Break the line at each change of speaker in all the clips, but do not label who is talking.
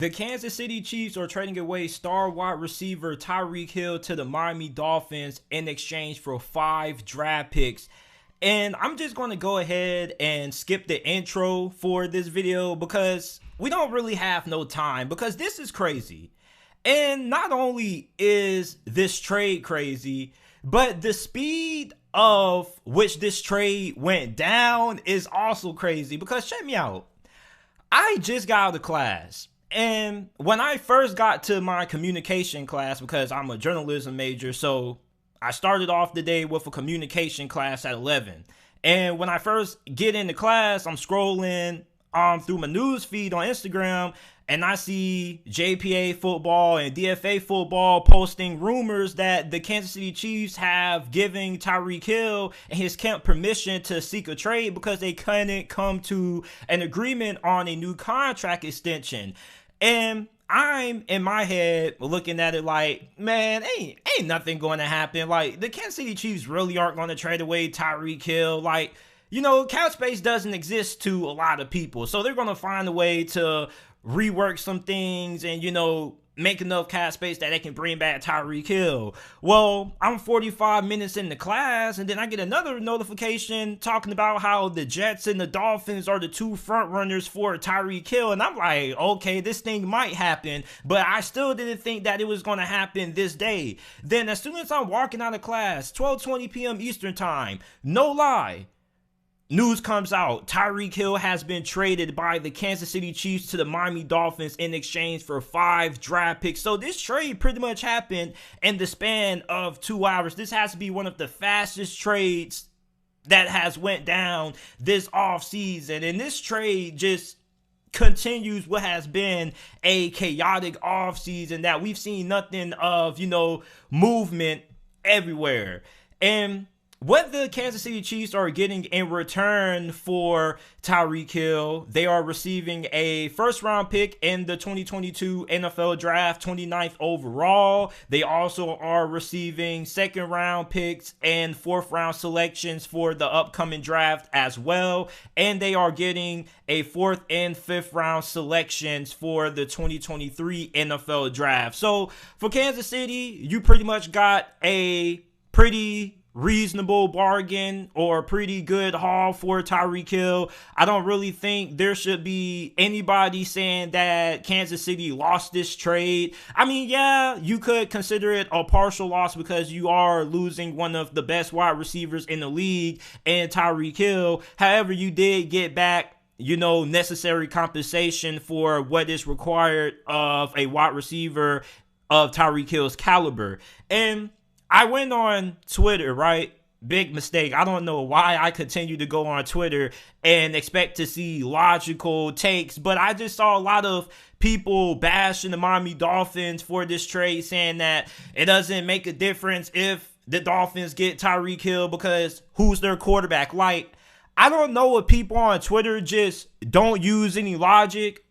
The Kansas City Chiefs are trading away star wide receiver Tyreek Hill to the Miami Dolphins in exchange for 5 draft picks. And I'm just going to go ahead and skip the intro for this video because we don't really have no time, because this is crazy. And not only is this trade crazy, but the speed of which this trade went down is also crazy. Because check me out. I just got out of class. And when I first got to my communication class, because I'm a journalism major, so I started off the day with a communication class at 11. And when I first get into class, I'm scrolling through my news feed on Instagram, and I see JPA football and DFA football posting rumors that the Kansas City Chiefs have given Tyreek Hill and his camp permission to seek a trade because they couldn't come to an agreement on a new contract extension. And I'm in my head looking at it like, man, ain't nothing going to happen. Like, the Kansas City Chiefs really aren't going to trade away Tyreek Hill. Like, you know, cap space doesn't exist to a lot of people, so they're going to find a way to rework some things and, you know, make enough cap space that they can bring back Tyreek Hill. Well, I'm 45 minutes into class, and then I get another notification talking about how the Jets and the Dolphins are the two front runners for Tyreek Hill. And I'm like, okay, this thing might happen, but I still didn't think that it was going to happen this day. Then as soon as I'm walking out of class, 12:20 p.m. Eastern time, no lie, news comes out. Tyreek Hill has been traded by the Kansas City Chiefs to the Miami Dolphins in exchange for 5 draft picks. So this trade pretty much happened in the span of 2 hours. This has to be one of the fastest trades that has went down this offseason. And this trade just continues what has been a chaotic offseason that we've seen nothing of, you know, movement everywhere. And what the Kansas City Chiefs are getting in return for Tyreek Hill, they are receiving a first-round pick in the 2022 NFL Draft, 29th overall. They also are receiving second-round picks and fourth-round selections for the upcoming draft as well. And they are getting a fourth and fifth-round selections for the 2023 NFL Draft. So for Kansas City, you pretty much got a pretty reasonable bargain or pretty good haul for Tyreek Hill. I don't really think there should be anybody saying that Kansas City lost this trade. I mean, yeah, you could consider it a partial loss because you are losing one of the best wide receivers in the league and Tyreek Hill. However, you did get back, you know, necessary compensation for what is required of a wide receiver of Tyreek Hill's caliber. And I went on Twitter, right? Big mistake. I don't know why I continue to go on Twitter and expect to see logical takes, but I just saw a lot of people bashing the Miami Dolphins for this trade, saying that it doesn't make a difference if the Dolphins get Tyreek Hill because who's their quarterback? Like, I don't know if people on Twitter just don't use any logic.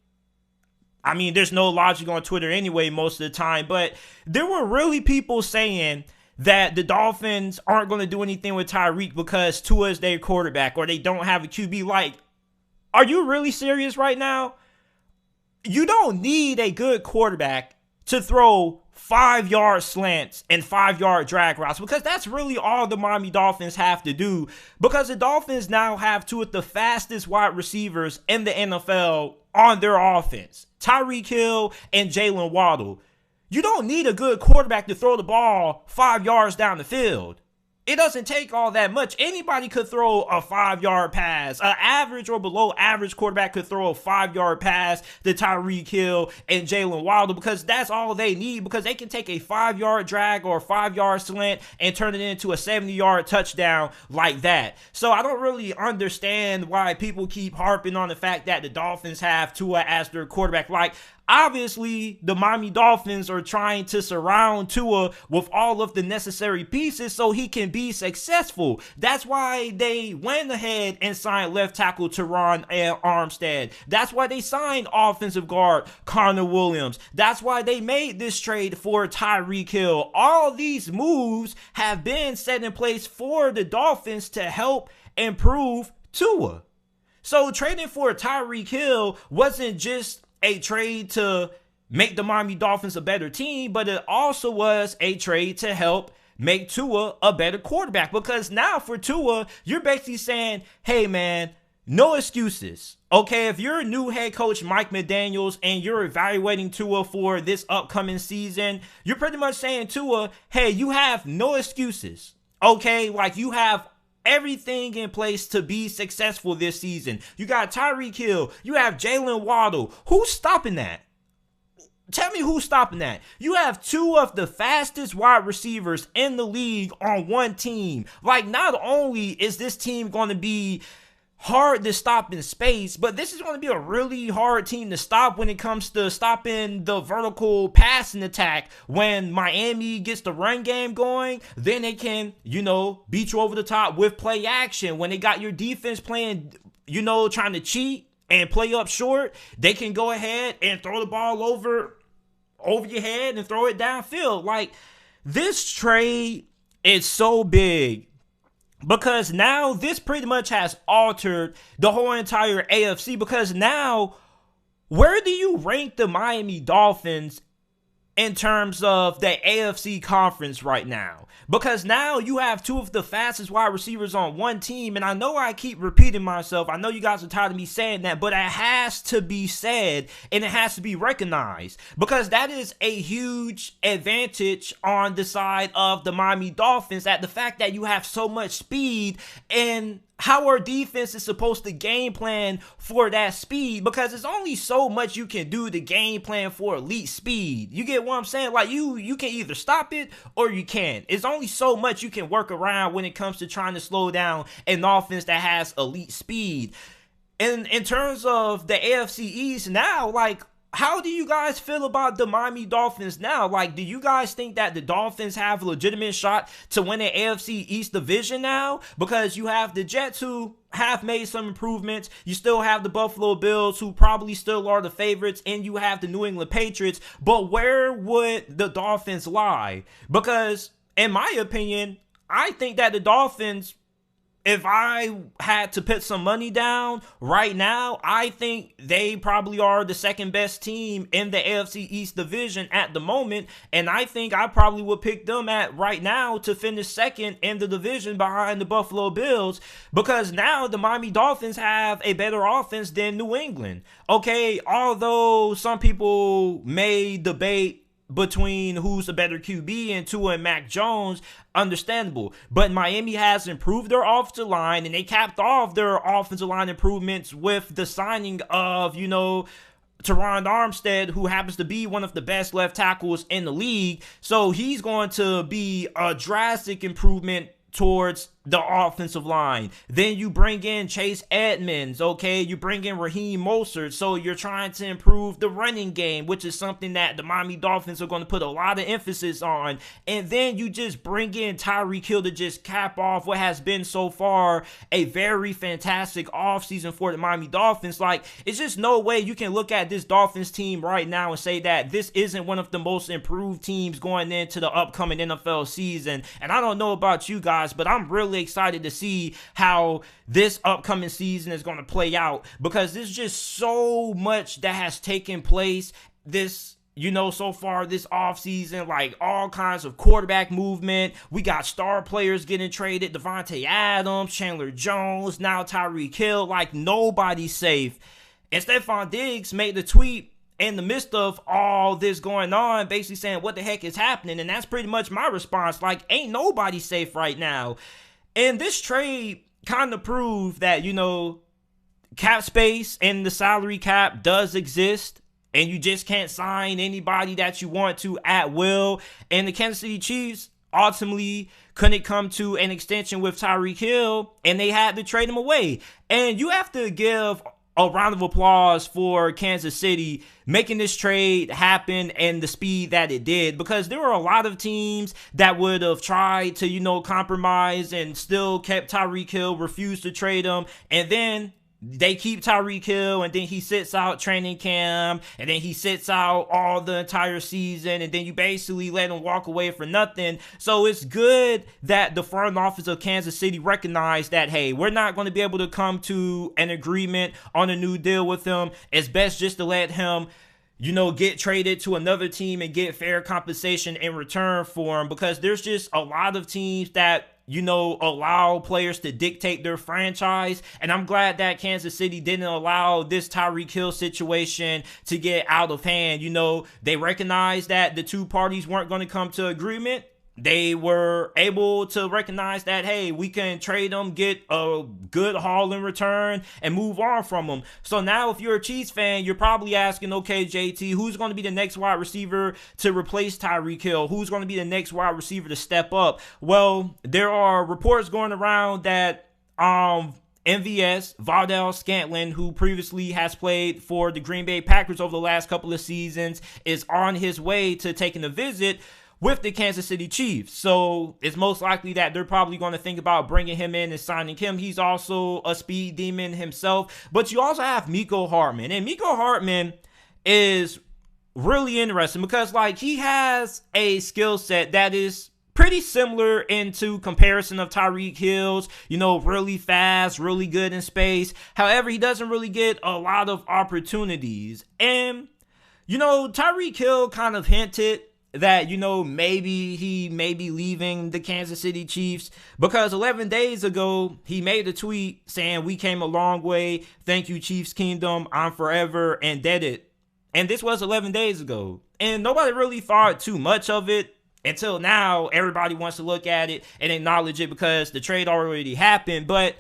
I mean, there's no logic on Twitter anyway most of the time, but there were really people saying that the Dolphins aren't going to do anything with Tyreek because Tua is their quarterback or they don't have a QB. Like, are you really serious right now? You don't need a good quarterback to throw 5-yard slants and 5-yard drag routes, because that's really all the Miami Dolphins have to do, because the Dolphins now have 2 of the fastest wide receivers in the NFL on their offense, Tyreek Hill and Jalen Waddle. You don't need a good quarterback to throw the ball 5 yards down the field. It doesn't take all that much. Anybody could throw a 5-yard pass. An average or below average quarterback could throw a 5-yard pass to Tyreek Hill and Jalen Waddle, because that's all they need, because they can take a 5-yard drag or a 5-yard slant and turn it into a 70-yard touchdown like that. So I don't really understand why people keep harping on the fact that the Dolphins have Tua as their quarterback. Like, obviously, the Miami Dolphins are trying to surround Tua with all of the necessary pieces so he can be successful. That's why they went ahead and signed left tackle Teron Armstead. That's why they signed offensive guard Connor Williams. That's why they made this trade for Tyreek Hill. All these moves have been set in place for the Dolphins to help improve Tua. So trading for Tyreek Hill wasn't just a trade to make the Miami Dolphins a better team, but it also was a trade to help make Tua a better quarterback. Because now for Tua, you're basically saying, hey man, no excuses. Okay, if you're a new head coach, Mike McDaniels, and you're evaluating Tua for this upcoming season, you're pretty much saying, Tua, hey, you have no excuses. Okay, like you have everything in place to be successful this season. You got Tyreek Hill, you have Jalen Waddle. Who's stopping that? Tell me who's stopping that. You have two of the fastest wide receivers in the league on one team. Like, not only is this team going to be hard to stop in space, but this is going to be a really hard team to stop when it comes to stopping the vertical passing attack. When Miami gets the run game going, then they can, beat you over the top with play action. When they got your defense playing, trying to cheat and play up short, they can go ahead and throw the ball over your head and throw it downfield. Like, this trade is so big, because now this pretty much has altered the whole entire AFC. Because now, where do you rank the Miami Dolphins in terms of the AFC conference right now? Because now you have two of the fastest wide receivers on one team. And I know I keep repeating myself. I know you guys are tired of me saying that, but it has to be said and it has to be recognized, because that is a huge advantage on the side of the Miami Dolphins, at the fact that you have so much speed, and how our defense is supposed to game plan for that speed, because there's only so much you can do to game plan for elite speed. You get what I'm saying? Like, you can either stop it or you can't. It's only so much you can work around when it comes to trying to slow down an offense that has elite speed. And in terms of the AFC East now, like, how do you guys feel about the Miami Dolphins now? Like, do you guys think that the Dolphins have a legitimate shot to win the AFC East division now? Because you have the Jets, who have made some improvements. You still have the Buffalo Bills, who probably still are the favorites. And you have the New England Patriots. But where would the Dolphins lie? Because, in my opinion, I think that the Dolphins, if I had to put some money down right now, I think they probably are the second best team in the AFC East division at the moment. And I think I probably would pick them at right now to finish second in the division behind the Buffalo Bills, because now the Miami Dolphins have a better offense than New England. Okay, although some people may debate between who's a better QB and Tua and Mac Jones, understandable. But Miami has improved their offensive line, and they capped off their offensive line improvements with the signing of, Teron Armstead, who happens to be one of the best left tackles in the league. So he's going to be a drastic improvement towards the offensive line. Then you bring in Chase Edmonds, okay? You bring in Raheem Mostert. So you're trying to improve the running game, which is something that the Miami Dolphins are going to put a lot of emphasis on. And then you just bring in Tyreek Hill to just cap off what has been so far a very fantastic offseason for the Miami Dolphins. Like, it's just no way you can look at this Dolphins team right now and say that this isn't one of the most improved teams going into the upcoming NFL season. And I don't know about you guys, but I'm really excited to see how this upcoming season is going to play out, because there's just so much that has taken place this so far this offseason. Like, all kinds of quarterback movement. We got star players getting traded, Devontae Adams, Chandler Jones, now Tyreek Hill. Like, nobody's safe. And Stephon Diggs made the tweet in the midst of all this going on, basically saying, what the heck is happening? And that's pretty much my response. Like, ain't nobody safe right now. And this trade kind of proved that, cap space and the salary cap does exist, and you just can't sign anybody that you want to at will. And the Kansas City Chiefs ultimately couldn't come to an extension with Tyreek Hill, and they had to trade him away. And you have to give a round of applause for Kansas City making this trade happen and the speed that it did, because there were a lot of teams that would have tried to, compromise and still kept Tyreek Hill, refused to trade him, and then they keep Tyreek Hill, and then he sits out training camp, and then he sits out all the entire season, and then you basically let him walk away for nothing. So it's good that the front office of Kansas City recognized that, hey, we're not going to be able to come to an agreement on a new deal with him. It's best just to let him, get traded to another team and get fair compensation in return for him, because there's just a lot of teams that allow players to dictate their franchise. And I'm glad that Kansas City didn't allow this Tyreek Hill situation to get out of hand. They recognized that the two parties weren't going to come to agreement. They were able to recognize that, hey, we can trade them, get a good haul in return, and move on from them. So now if you're a Chiefs fan, you're probably asking, okay, JT, who's going to be the next wide receiver to replace Tyreek Hill? Who's going to be the next wide receiver to step up? Well, there are reports going around that MVS, Valdez-Scantling, who previously has played for the Green Bay Packers over the last couple of seasons, is on his way to taking a visit with the Kansas City Chiefs. So it's most likely that they're probably going to think about bringing him in and signing him. He's also a speed demon himself. But you also have Mecole Hardman. And Mecole Hardman is really interesting because, he has a skill set that is pretty similar into comparison of Tyreek Hill's, really fast, really good in space. However, he doesn't really get a lot of opportunities. And, Tyreek Hill kind of hinted that, maybe he may be leaving the Kansas City Chiefs, because 11 days ago, he made a tweet saying, "We came a long way. Thank you, Chiefs Kingdom. I'm forever indebted." And this was 11 days ago. And nobody really thought too much of it until now. Everybody wants to look at it and acknowledge it because the trade already happened. But,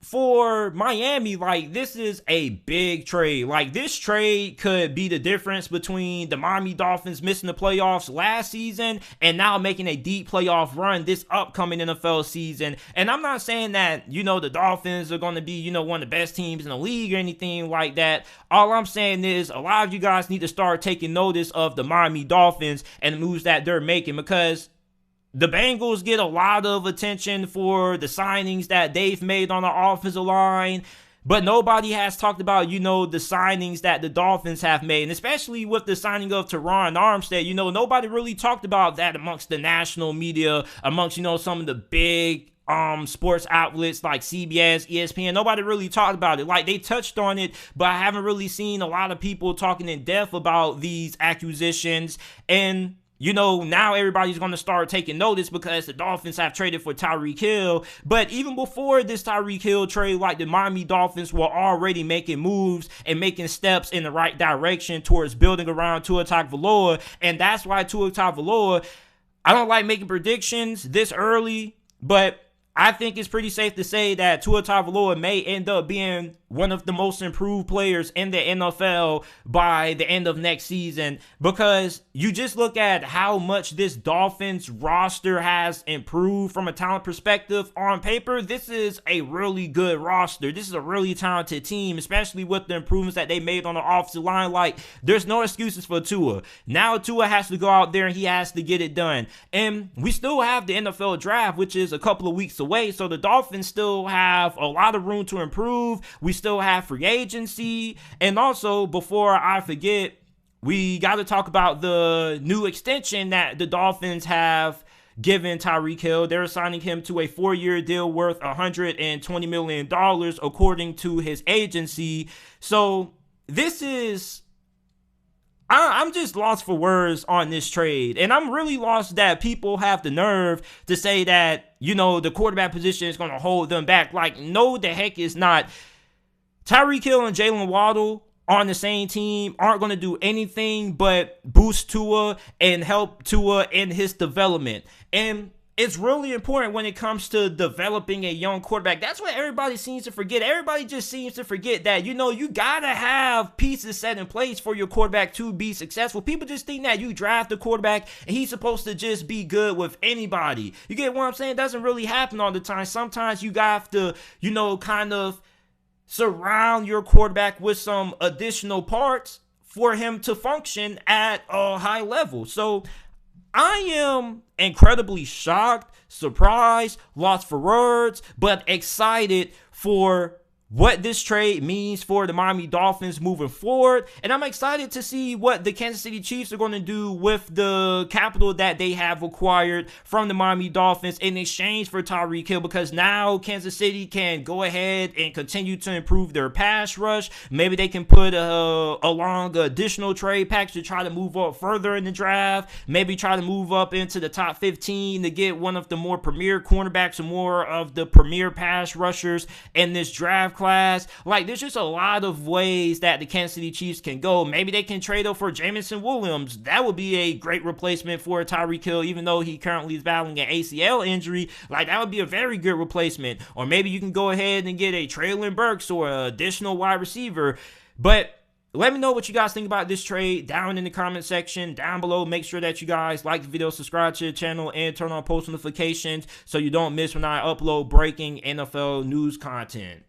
for Miami, this is a big trade. This trade could be the difference between the Miami Dolphins missing the playoffs last season and now making a deep playoff run this upcoming NFL season. And I'm not saying that, the Dolphins are going to be, one of the best teams in the league or anything like that. All I'm saying is a lot of you guys need to start taking notice of the Miami Dolphins and the moves that they're making, because the Bengals get a lot of attention for the signings that they've made on the offensive line, but nobody has talked about, the signings that the Dolphins have made, and especially with the signing of Teron Armstead, nobody really talked about that amongst the national media, amongst, some of the big sports outlets like CBS, ESPN. Nobody really talked about it. They touched on it, but I haven't really seen a lot of people talking in depth about these acquisitions. And now everybody's going to start taking notice because the Dolphins have traded for Tyreek Hill. But even before this Tyreek Hill trade, the Miami Dolphins were already making moves and making steps in the right direction towards building around Tua Tagovailoa. And that's why Tua Tagovailoa, I don't like making predictions this early, but I think it's pretty safe to say that Tua Tagovailoa may end up being one of the most improved players in the NFL by the end of next season, because you just look at how much this Dolphins roster has improved from a talent perspective. On paper, this is a really good roster. This is a really talented team, especially with the improvements that they made on the offensive line. There's no excuses for Tua. Now Tua has to go out there and he has to get it done. And we still have the NFL draft, which is a couple of weeks away, so the Dolphins still have a lot of room to improve. We still have free agency. And also, before I forget, we got to talk about the new extension that the Dolphins have given Tyreek Hill. They're signing him to a 4-year deal worth $120 million, according to his agency. So this is, I'm just lost for words on this trade. And I'm really lost that people have the nerve to say that, the quarterback position is going to hold them back. No, the heck is not. Tyreek Hill and Jalen Waddle on the same team aren't going to do anything but boost Tua and help Tua in his development. And it's really important when it comes to developing a young quarterback. That's what everybody seems to forget. Everybody just seems to forget that, you got to have pieces set in place for your quarterback to be successful. People just think that you draft a quarterback and he's supposed to just be good with anybody. You get what I'm saying? It doesn't really happen all the time. Sometimes you have to, kind of surround your quarterback with some additional parts for him to function at a high level. So I am incredibly shocked, surprised, lost for words, but excited for what this trade means for the Miami Dolphins moving forward. And I'm excited to see what the Kansas City Chiefs are going to do with the capital that they have acquired from the Miami Dolphins in exchange for Tyreek Hill, because now Kansas City can go ahead and continue to improve their pass rush. Maybe they can put along additional trade packs to try to move up further in the draft. Maybe try to move up into the top 15 to get one of the more premier cornerbacks and more of the premier pass rushers in this draft class. Like, there's just a lot of ways that the Kansas City Chiefs can go. Maybe they can trade up for Jamison Williams. That would be a great replacement for Tyreek Hill, even though he currently is battling an ACL injury. Like, that would be a very good replacement. Or maybe you can go ahead and get a Traylon Burks or an additional wide receiver. But let me know what you guys think about this trade down in the comment section down below. Make sure that you guys like the video, subscribe to the channel, and turn on post notifications so you don't miss when I upload breaking NFL news content.